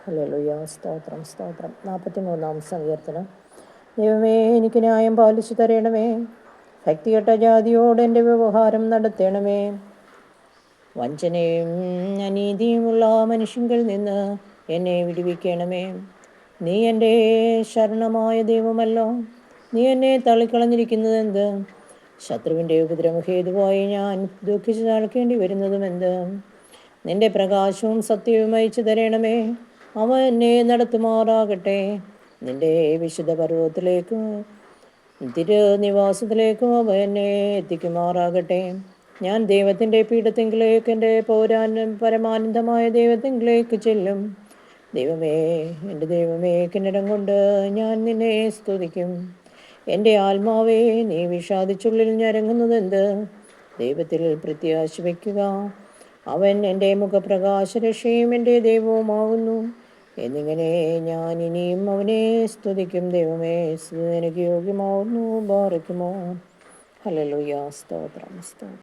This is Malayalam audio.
ഹല്ലേലൂയ. സ്തോത്രം സ്തോത്രം. 43-ാം സങ്കീർത്തനം. ദൈവമേ, എനിക്ക് ന്യായം പാലിച്ചു തരണമേ. ഭക്തികെട്ട ജാതിയോട് എൻ്റെ വ്യവഹാരം നടത്തണമേ. വഞ്ചനയും അനീതിയുമുള്ള മനുഷ്യങ്കിൽ നിന്ന് എന്നെ വിടുവിക്കണമേ. നീ എൻ്റെ ശരണമായ ദൈവമല്ലോ. നീ എന്നെ തള്ളിക്കളഞ്ഞിരിക്കുന്നതെന്ത്? ശത്രുവിൻ്റെ ഉപദ്രവം ഹേതുവായി ഞാൻ ദുഃഖിച്ച് നടക്കേണ്ടി വരുന്നതുമെന്ത്? നിന്റെ പ്രകാശവും സത്യവും അയച്ചു തരണമേ. അവ എന്നെ നടത്തുമാറാകട്ടെ. നിന്റെ വിശുദ്ധ പർവ്വതത്തിലേക്കും തിരുനിവാസത്തിലേക്കും അവ എന്നെ എത്തിക്കുമാറാകട്ടെ. ഞാൻ ദൈവത്തിൻ്റെ പീഠത്തിങ്കിലേക്ക്, എൻ്റെ പരമാനന്ദമായ ദൈവത്തിങ്കിലേക്ക് ചെല്ലും. ദൈവമേ, എൻ്റെ ദൈവമേ, കിന്നരം കൊണ്ട് ഞാൻ നിന്നെ സ്തുതിക്കും. എൻ്റെ ആത്മാവേ, നീ വിഷാദിച്ചുള്ളിൽ ഞരങ്ങുന്നതെന്ത്? ദൈവത്തിൽ പ്രത്യാശ വയ്ക്കുക. അവൻ എൻ്റെ മുഖപ്രകാശരക്ഷയും എൻ്റെ ദൈവവുമാകുന്നു. എന്നിങ്ങനെ ഞാൻ ഇനിയും അവനെ സ്തുതിക്കും. ദൈവമേ, സ്തുതി എനിക്ക് യോഗ്യമാവുന്നു. ബാറയ്ക്കുമോ. ഹല്ലേലൂയ. സ്തോത്രം സ്തോത്രം.